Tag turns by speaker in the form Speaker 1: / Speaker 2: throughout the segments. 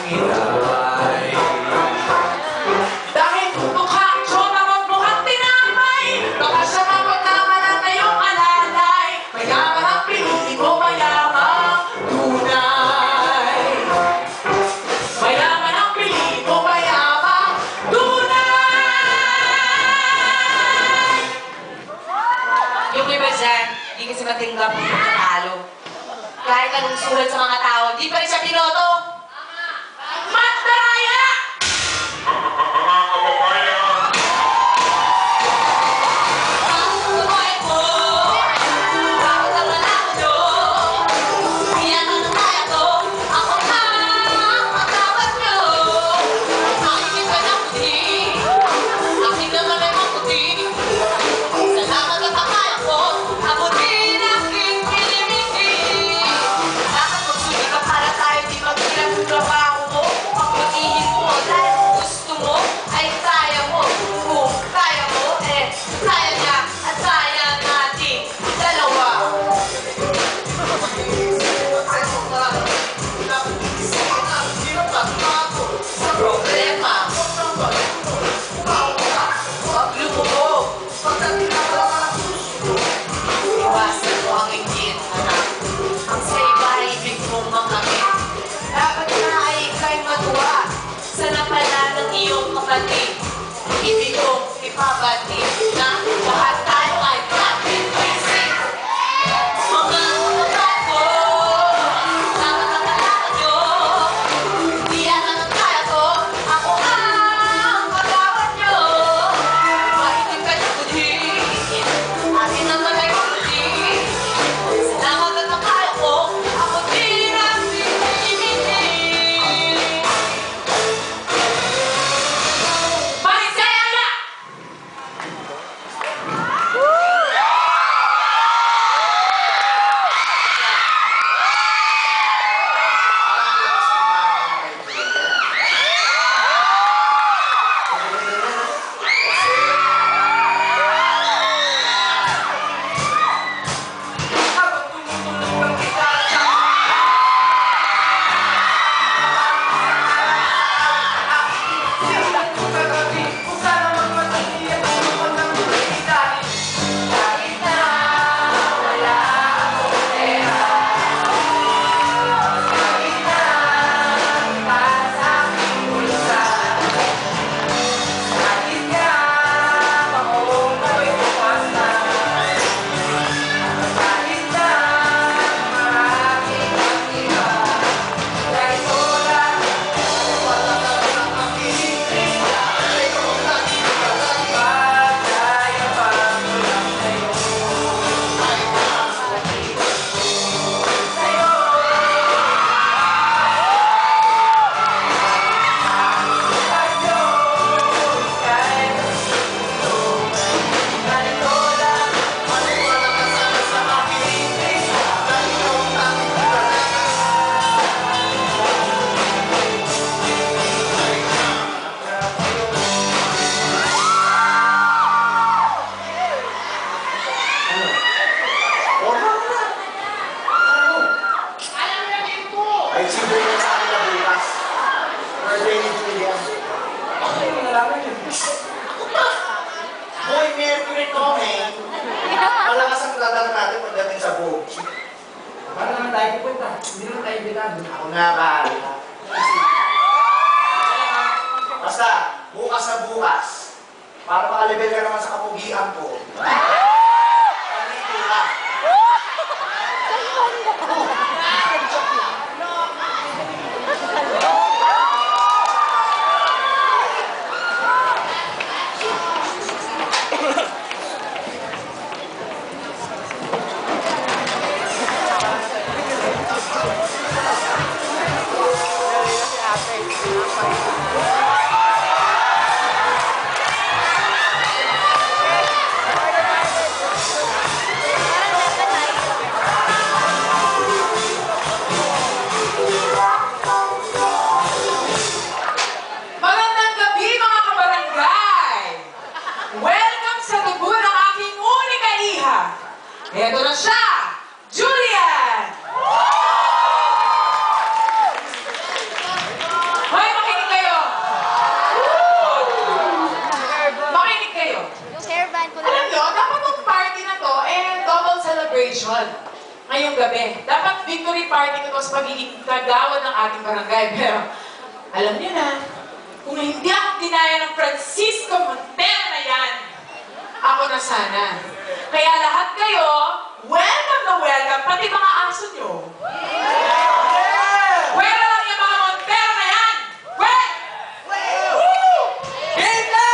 Speaker 1: inaway. Dahil mukhang tsona mo mukhang tinapay, baka siya mapagkama na ngayong alalay. Mayaman ang pinili ko, mayamang tunay. Mayaman ang pinili ko, mayamang tunay. Yung iba dyan, di kasi matinggap ng natalo. Kahit anong sulat sa mga tao, di pa rin siya binoto. Mataraya! Ang buhay ko, bakit ang malako nyo? Iyan ang kaya ko, ako ang matawad nyo. Aking iba ng puti, aking naman ay maputi. Salamat at ang kaya ko, ako din aking pinimiti. Bakit magsuli ka para tayo di magkirap yung trabaho mo? Ang pag-ihip mo dahil gusto mo ay kaya mo. Kung kaya mo, kaya niya at kaya natin dalawa. Sa problema, pag lumubog, iwasan mo ang inggit, anak. Ang sa iba ay ibig mong makamit. Dapat na ay ika'y matuwa sa napala ng iyong kapatid. Ibig kong ipabatid na lahat tayo ay kapit busy. Mga kapatid ko, dapat ang kalakad nyo. Di yan ang kaya ko, ako ang patawad nyo. Maitim ka niyo kudi, akin ang malay ko kudi. Salamat at ang kaya ko, ako din ang pinimiti. Marisaya na! Habang tumutulog ang gitara sa silang kagabi, kung sana magmatindi at naman ng buhay dahil kahit na wala akong pera, kahit na para sa aking bulsa, kahit na akong may bukas na, kahit na maraming pag-iba, dahil wala
Speaker 2: Ay, sibo na sa akin na bukas. Birthday ni Julian.
Speaker 1: Ako yung nalaman yun.
Speaker 2: Boy, Mercury Tomei. Malakas ang dadala natin pagdating sa boat.
Speaker 1: Para naman tayo pupunta. Hindi naman tayo bitado.
Speaker 2: Ako na, bahala. Basta, bukas na bukas. Para makalibel ka naman sa kapugian ko. Pagdito ka.
Speaker 3: ngayong gabi. Dapat victory party ko to sa pagiging kagawad ng ating barangay. Pero, alam niyo na, kung hindi ako dinaya ng Francisco Montero na yan, ako na sana. Kaya lahat kayo, welcome na welcome, pati mga aso nyo. Pwera lang yung mga Montero na yan! Well! Woo!
Speaker 2: Game na!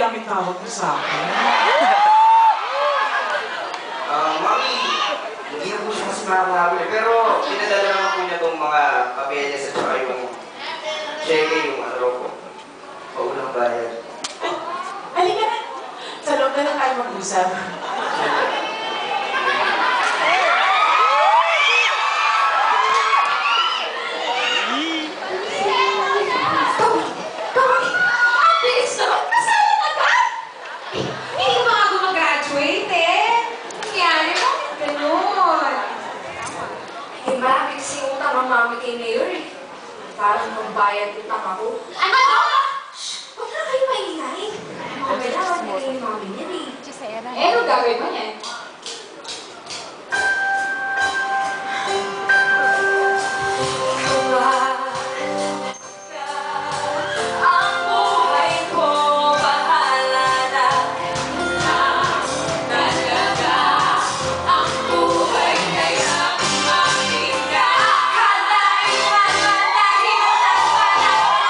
Speaker 3: lang itawag mo sa akin.
Speaker 2: Mami, hindi na po siya mas makahabol eh. Pero pinadala naman po niya itong mga papeles at saka yung cheque, yung ano po. Paulang bayad.
Speaker 3: Halika na. Sa loob na lang tayo mag-usap.
Speaker 1: Mami kay Mayor eh. Parang magbayad utang ako. Ano? Shhh! Huwag na kayo maingay. Mamaya, wag na kayo mami niyan eh.
Speaker 4: Eh, anong gagawin mo niyan?
Speaker 1: Ang buhay ko, bahala na. Talaga, ang buhay kaya mahinga. Akalain man dahil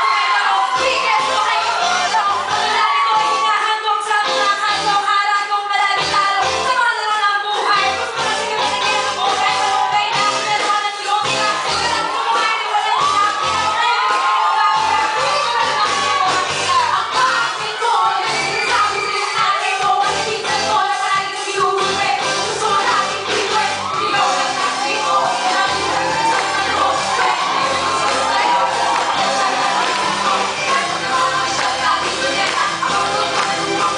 Speaker 1: pero bigyan ko kayo ito. Ang labi ko hinahandog sa mga handog. Harap kong malalim talo sa mga laro ng buhay. Gusto na sige na sige ang buhay. Malungay na ako na naman ang Diyos na. Walang buhay na walang ang pangit ko, sabi sa nanay ko, ang pinsan ko na palagi sinuhuli. Gusto mo natin bigay, hindi ko lang sabi ko. Sabi sa mga ko,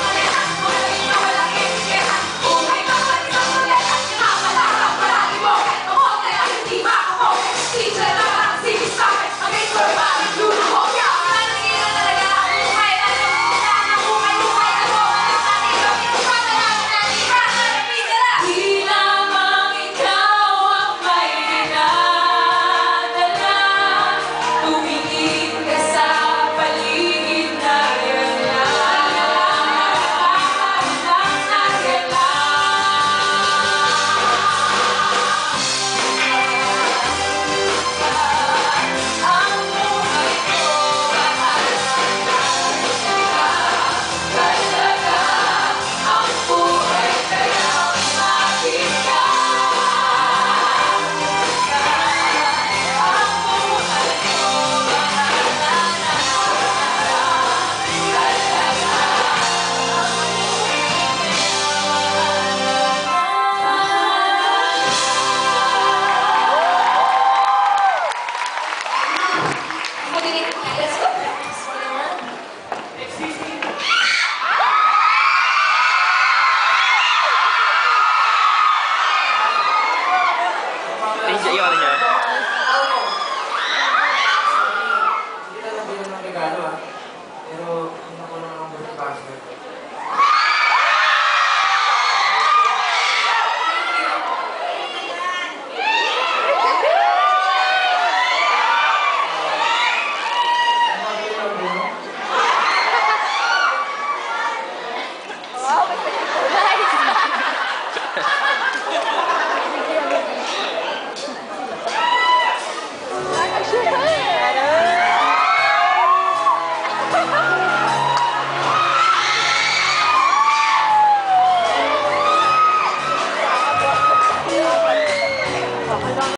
Speaker 1: Buhay ka pa rin sa ulit. Napalakap palagi mo. Kamote ang hindi makamote.